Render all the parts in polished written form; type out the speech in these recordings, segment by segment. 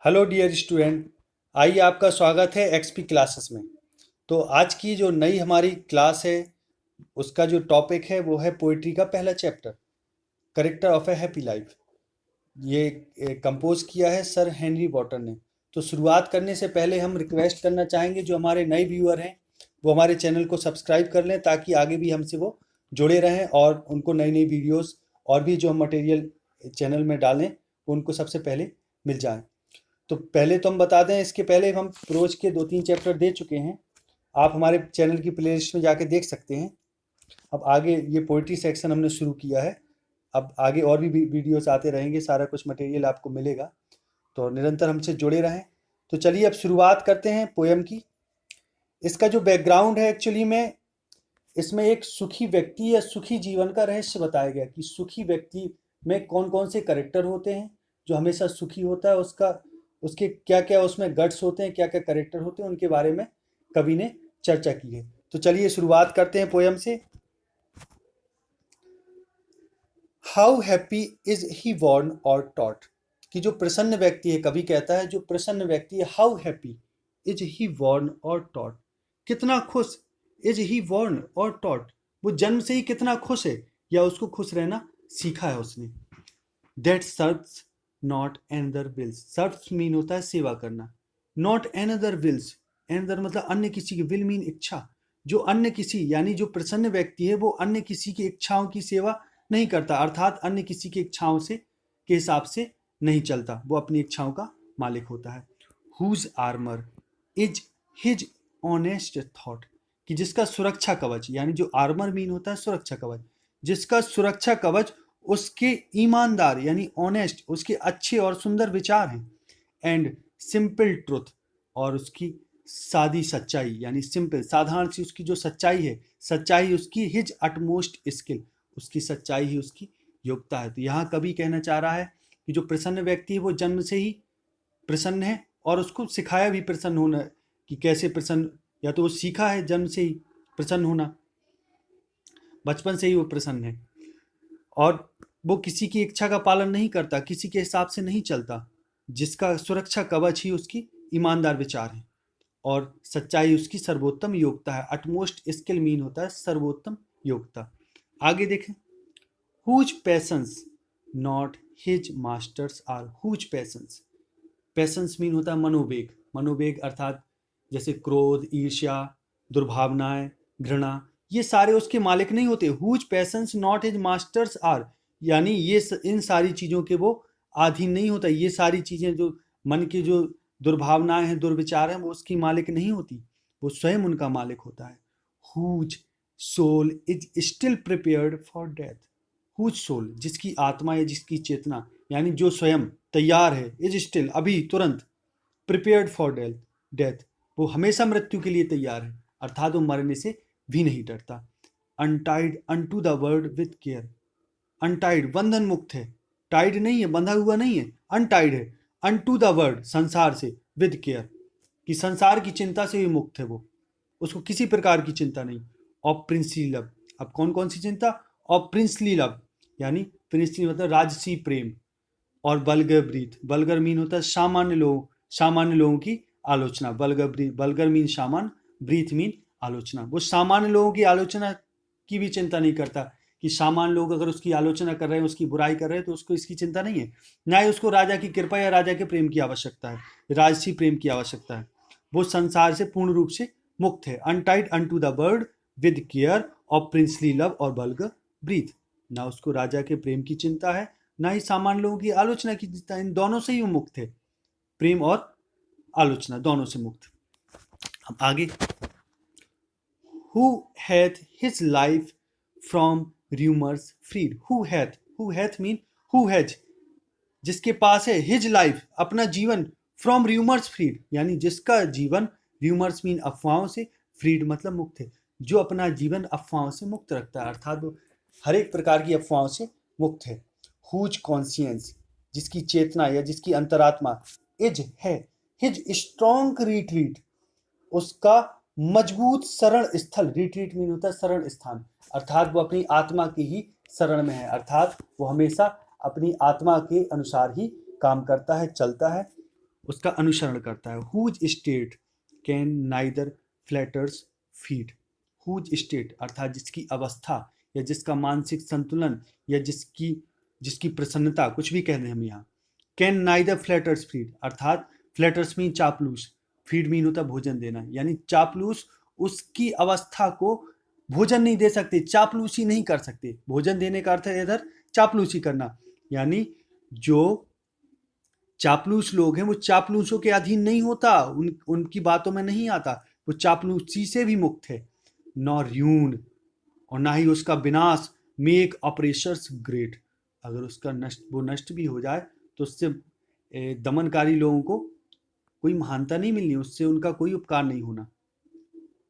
Hello dear student. आइए, आपका स्वागत है एक्सपी क्लासेस में। तो आज की जो नई हमारी क्लास है उसका जो टॉपिक है वो है पोइट्री का पहला chapter, character of A happy life. ये कंपोज किया है सर हेनरी वॉटर ने। तो शुरुआत करने से पहले हम रिक्वेस्ट करना चाहेंगे जो हमारे नए व्यूअर हैं वो हमारे चैनल को सब्सक्राइब कर लें ताकि आगे भी हमसे वो जुड़े रहें और उनको नई नई वीडियोस और भी जो हम मटेरियल चैनल में डालें उनको सबसे पहले मिल जाए। तो पहले तो हम बता दें, इसके पहले हम प्रोज के 2-3 चैप्टर दे चुके हैं। आप हमारे चैनल की प्लेलिस्ट में जाके देख सकते हैं। अब आगे ये पोइट्री सेक्शन हमने शुरू किया है। अब आगे और भी वीडियोस आते रहेंगे, सारा कुछ मटेरियल आपको मिलेगा, तो निरंतर हमसे जुड़े रहें। तो चलिए अब शुरुआत करते हैं पोएम की। इसका जो बैकग्राउंड है एक्चुअली में, इसमें एक सुखी व्यक्ति या सुखी जीवन का रहस्य बताया गया कि सुखी व्यक्ति में कौन कौन से करेक्टर होते हैं। जो हमेशा सुखी होता है उसका उसके क्या क्या उसमें गट्स होते हैं, क्या क्या करेक्टर होते हैं, उनके बारे में कवि ने चर्चा की है। तो चलिए शुरुआत करते हैं पोयम से। How happy is he born और टॉट, कि जो प्रसन्न व्यक्ति है, कवि कहता है जो प्रसन्न व्यक्ति है, how happy is he born और टॉट, कितना खुश, इज ही बॉर्न और टॉट, वो जन्म से ही कितना खुश है या उसको खुश रहना सीखा है उसने। That serves not another wills, serves mean होता है सेवा करना, नॉट एनदर विल्स, एनदर मतलब अन्य किसी की, विल मीन इच्छा, जो अन्य किसी यानी जो प्रसन्न व्यक्ति है वो अन्य किसी की इच्छाओं की सेवा नहीं करता, अर्थात अन्य किसी की इच्छाओं से के हिसाब से नहीं चलता, वो अपनी इच्छाओं का मालिक होता है। Whose armour is his honest thought, कि जिसका सुरक्षा कवच, यानी जो आर्मर मीन होता है सुरक्षा कवच, जिसका सुरक्षा कवच उसके ईमानदार यानी ऑनेस्ट, उसके अच्छे और सुंदर विचार हैं। एंड सिंपल ट्रुथ, और उसकी सादी सच्चाई यानी सिंपल साधारण सी उसकी जो सच्चाई है, सच्चाई उसकी हिज अटमोस्ट स्किल, उसकी सच्चाई ही उसकी योग्यता है। तो यहाँ कवि कहना चाह रहा है कि जो प्रसन्न व्यक्ति है वो जन्म से ही प्रसन्न है और उसको सिखाया भी प्रसन्न होना, कि कैसे प्रसन्न, या तो वो सीखा है जन्म से ही प्रसन्न होना, बचपन से ही वो प्रसन्न है, और वो किसी की इच्छा का पालन नहीं करता, किसी के हिसाब से नहीं चलता, जिसका सुरक्षा कवच ही उसकी ईमानदार विचार है और सच्चाई उसकी सर्वोत्तम योग्यता है। अटमोस्ट स्किल मीन होता है सर्वोत्तम योग्यता। आगे देखें, whose passions not his masters are, whose passions, passions mean होता है मनोवेग, मनोवेग अर्थात जैसे क्रोध, ईर्ष्या, दुर्भावनाएं, घृणा, ये सारे उसके मालिक नहीं होते। Whose passions not his masters are, यानी ये इन सारी चीज़ों के वो अधीन नहीं होता, ये सारी चीज़ें जो मन की जो दुर्भावनाएं हैं, दुर्विचार हैं, वो उसकी मालिक नहीं होती, वो स्वयं उनका मालिक होता है। Whose soul is still prepared for death, whose soul जिसकी आत्मा या जिसकी चेतना, यानी जो स्वयं तैयार है, इज स्टिल अभी तुरंत, प्रिपेयर्ड फॉर डेथ, डेथ वो हमेशा मृत्यु के लिए तैयार है, अर्थात वो मरने से भी नहीं डरता। Untied unto the word with care, untied बंधन मुक्त है, टाइड नहीं है, बंधा हुआ नहीं है, अनटाइड है, अनटू द वर्ड संसार से, विद केयर कि संसार की चिंता से भी मुक्त है वो, उसको किसी प्रकार की चिंता नहीं। ऑफ प्रिंसली लव, अब कौन कौन सी चिंता, ऑफ प्रिंसली लव यानी प्रिंसली मतलब राजसी प्रेम, और बल्गर ब्रीथ, बल्गर मीन होता है सामान्य लोगों की आलोचना, बल्गर ब्रीथ, बल्गर मीन सामान्य, ब्रीथ मीन आलोचना, वो सामान्य लोगों की आलोचना की भी चिंता नहीं करता, कि सामान्य लोग अगर उसकी आलोचना कर रहे हैं, उसकी बुराई कर रहे हैं, तो उसको इसकी चिंता नहीं है। ना ही उसको राजा की कृपा या राजा के प्रेम की आवश्यकता है, राजसी प्रेम की आवश्यकता है। वो संसार से पूर्ण रूप से मुक्त है। Untied unto the bird with care of princely love और बल्गर ब्रीथ, ना उसको राजा के प्रेम की चिंता है, ना ही सामान्य लोगों की आलोचना की चिंता, इन दोनों से ही वो मुक्त है, प्रेम और आलोचना दोनों से मुक्त। अब आगे, who hath his life from rumors freed, who hath mean who has, जिसके पास है हिज लाइफ अपना जीवन, फ्रॉम रूमर्स फ्रीड यानी जिसका जीवन, रूमर्स मीन अफवाहों से, फ्रीड मतलब मुक्त है, जो अपना जीवन अफवाहों से मुक्त रखता है, अर्थात वो हर एक प्रकार की अफवाहों से मुक्त है। हुज कॉन्सियंस, जिसकी चेतना या जिसकी अंतरात्मा, इज है, हिज स्ट्रॉन्ग रिट्रीट, उसका मजबूत शरण स्थल, रिट्रीट मीन होता है शरण स्थान, अर्थात वो अपनी आत्मा की ही शरण में है, अर्थात वो हमेशा अपनी आत्मा के अनुसार ही काम करता है, चलता है। उसका अनुसरण करता है। Whose state can neither flatterers feed. Whose state अर्थात जिसकी अवस्था या जिसका मानसिक संतुलन या जिसकी जिसकी प्रसन्नता, कुछ भी कह दें हम यहाँ, कैन नाइदर फ्लैटर्स फीड अर्थात फ्लैटर्स मीन चापलूस, फीड मीन होता भोजन देना, यानी चापलूस उसकी अवस्था को भोजन नहीं दे सकते, चापलूसी नहीं कर सकते। भोजन देने का अर्थ है इधर चापलूसी करना, यानी जो चापलूस लोग हैं वो चापलूसों के अधीन नहीं होता, उनकी बातों में नहीं आता, वो चापलूसी से भी मुक्त है। नॉ र्यून और ना ही उसका विनाश, मेक ऑपरेशर्स ग्रेट, अगर उसका वो नष्ट भी हो जाए तो उससे दमनकारी लोगों को कोई महानता नहीं मिलनी, उससे उनका कोई उपकार नहीं होना।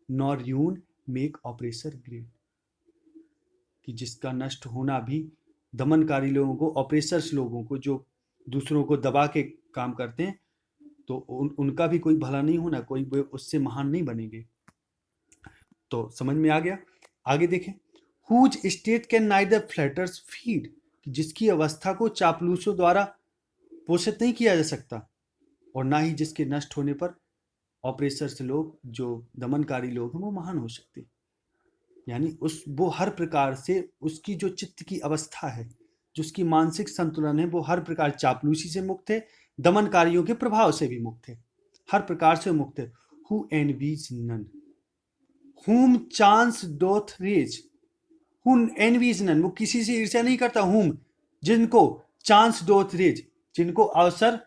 Nor ruin make oppressor great, कि जिसका नष्ट होना भी दमनकारी लोगों को, ऑपरेसर्स लोगों को, जो दूसरों को दबा के काम करते हैं, तो उनका भी कोई भला नहीं होना, कोई उससे महान नहीं बनेंगे। तो समझ में आ गया। आगे देखें, whose state can neither flatterers feed, जिसकी अवस्था को चापलूसों द्वारा पोषित नहीं किया जा सकता, और ना ही जिसके नष्ट होने पर ऑपरेसर्स लोग, जो दमनकारी लोग हैं, वो महान हो सकते। यानी वो हर प्रकार से उसकी जो चित्त की अवस्था है, जो उसकी मानसिक संतुलन है, वो हर प्रकार चापलूसी से मुक्त है, दमनकारियों के प्रभाव से भी मुक्त है, हर प्रकार से मुक्त है। Who envies none whom chance doth raise, who envies none, वो किसी से ईर्ष्या नहीं करता। हुम जिनको, चांस डोथ रेज जिनको अवसर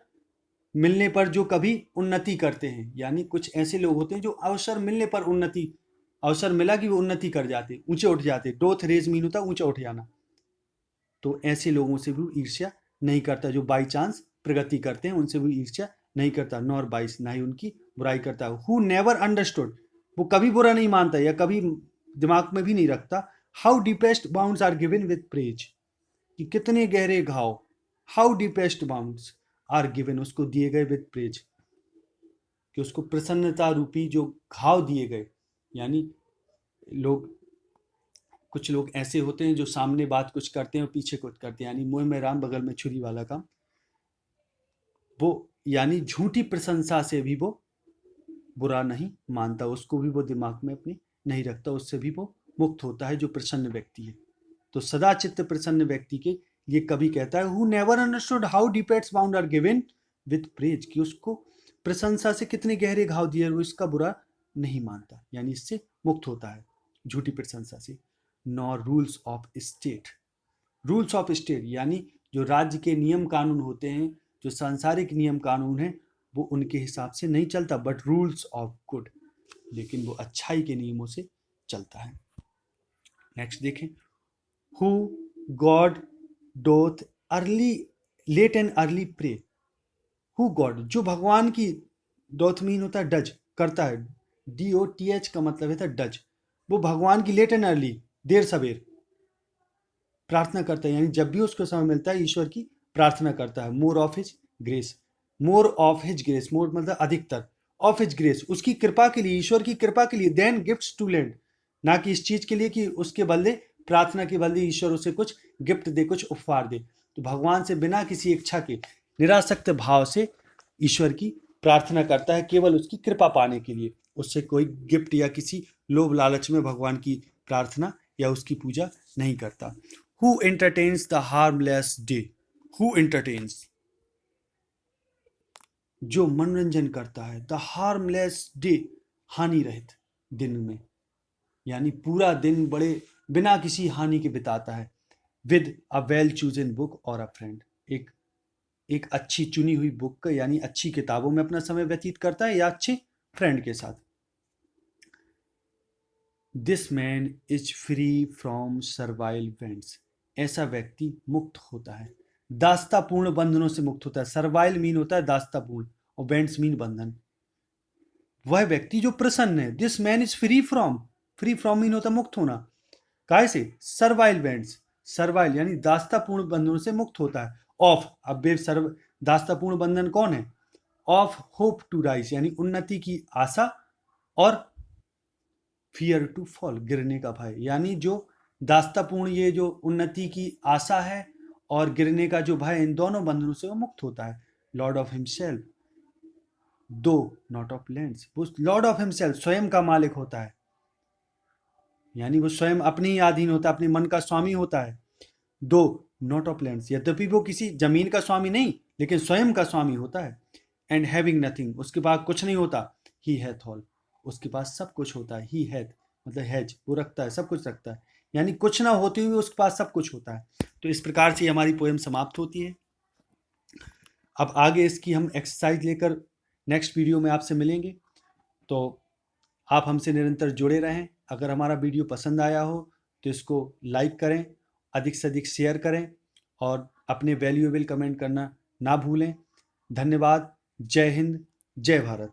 मिलने पर जो कभी उन्नति करते हैं, यानी कुछ ऐसे लोग होते हैं जो अवसर मिलने पर उन्नति, अवसर मिला कि वो उन्नति कर जाते, ऊंचे उठ जाते। डोथ रेज मीन होता ऊंचा उठ जाना। तो ऐसे लोगों से भी ईर्ष्या नहीं करता, जो बाई चांस प्रगति करते हैं उनसे भी ईर्ष्या नहीं करता। नॉर बाइस, ना ही उनकी बुराई करता। हु नेवर अंडरस्टूड, वो कभी बुरा नहीं मानता या कभी दिमाग में भी नहीं रखता। How deepest bounds are given with praise, कि कितने गहरे घाव, how deepest bounds are given, उसको दिए गए विद प्रेज, कि उसको प्रसन्नता रूपी जो घाव दिए गए। यानी कुछ लोग ऐसे होते हैं जो सामने बात कुछ करते हैं और पीछे कुछ करते हैं, यानी मुंह में राम बगल में छुरी वाला काम। वो यानी झूठी प्रशंसा से भी वो बुरा नहीं मानता, उसको भी वो दिमाग में अपने नहीं रखता, उससे भी वो मुक्त होता है, जो प्रसन्न व्यक्ति है। तो सदा चित्त प्रसन्न व्यक्ति के लिए कवि कहता है, who never understood how deepest bound are given with praise, कि उसको प्रशंसा से कितने गहरे घाव दिए, वो इसका बुरा नहीं मानता, यानी इससे मुक्त होता है झूठी प्रशंसा से। Nor rules of state, rules of state यानी जो राज्य के नियम कानून होते हैं, जो सांसारिक नियम कानून हैं, वो उनके हिसाब से नहीं चलता, बट रूल्स ऑफ गुड, लेकिन वो अच्छाई के नियमों से चलता है। नेक्स्ट देखें, who God doth early late and early pray, who God जो भगवान की, डोथ मीन होता है डज, करता है, DOTH का मतलब है था डज, वो भगवान की लेट एंड अर्ली, देर सवेर प्रार्थना करता है, यानी जब भी उसको समय मिलता है ईश्वर की प्रार्थना करता है। More of his grace, more of his grace, more मतलब अधिकतर, ऑफ हिज ग्रेस उसकी कृपा के लिए, ईश्वर की कृपा के लिए, देन गिफ्ट्स टू लैंड, ना कि इस चीज के लिए कि उसके बदले, प्रार्थना के बदले ईश्वर उसे कुछ गिफ्ट दे, कुछ उपहार दे। तो भगवान से बिना किसी इच्छा के निरासक्त भाव से ईश्वर की प्रार्थना करता है, केवल उसकी कृपा पाने के लिए, उससे कोई गिफ्ट या किसी लोभ लालच में भगवान की प्रार्थना या उसकी पूजा नहीं करता। Who entertains the harmless day, who entertains, जो मनोरंजन करता है, द हार्मलेस डे, हानि रहित दिन में, यानी पूरा दिन बड़े बिना किसी हानि के बिताता है। With a well chosen book और अ फ्रेंड, एक अच्छी चुनी हुई बुक यानी अच्छी किताबों में अपना समय व्यतीत करता है या अच्छे फ्रेंड के साथ। This man is free from servile bands, ऐसा व्यक्ति मुक्त होता है, दास्तापूर्ण बंधनों से मुक्त होता है। सर्वाइल मीन होता है दास्तापूर्ण, और बेंड्स मीन बंधन। वह व्यक्ति जो प्रसन्न है, this man is free from mean होता है मुक्त होना, काय से, सर्वाइल बेंड्स, सर्वाइल यानी दास्तापूर्ण बंधनों से मुक्त होता है। ऑफ, अब दास्तापूर्ण बंधन कौन है, ऑफ होप टू राइज यानी उन्नति की आशा, और फियर टू फॉल गिरने का भय, यानी जो दास्तापूर्ण, ये जो उन्नति की आशा है और गिरने का जो भय, इन दोनों बंधनों से वो मुक्त होता है। लॉर्ड ऑफ हिमसेल्फ, दो नॉट ऑफ लैंड्स, वो लॉर्ड ऑफ हिमसेल्फ, स्वयं का मालिक होता है, यानी वो स्वयं अपने ही अधीन होता है, अपने मन का स्वामी होता है। दो नॉट ऑफ लैंड्स, यद्यपि वो किसी जमीन का स्वामी नहीं लेकिन स्वयं का स्वामी होता है। एंड हैविंग नथिंग, उसके पास कुछ नहीं होता। ही हैथ ऑल, उसके पास सब कुछ होता है। ही हैथ मतलब हैज, वो रखता है, सब कुछ रखता है, यानी कुछ ना होते हुए उसके पास सब कुछ होता है। तो इस प्रकार से हमारी पोएम समाप्त होती है। अब आगे इसकी हम एक्सरसाइज लेकर नेक्स्ट वीडियो में आपसे मिलेंगे। तो आप हमसे निरंतर जुड़े रहें। अगर हमारा वीडियो पसंद आया हो तो इसको लाइक करें, अधिक से अधिक शेयर करें और अपने वैल्यूएबल कमेंट करना ना भूलें। धन्यवाद। जय हिंद, जय भारत।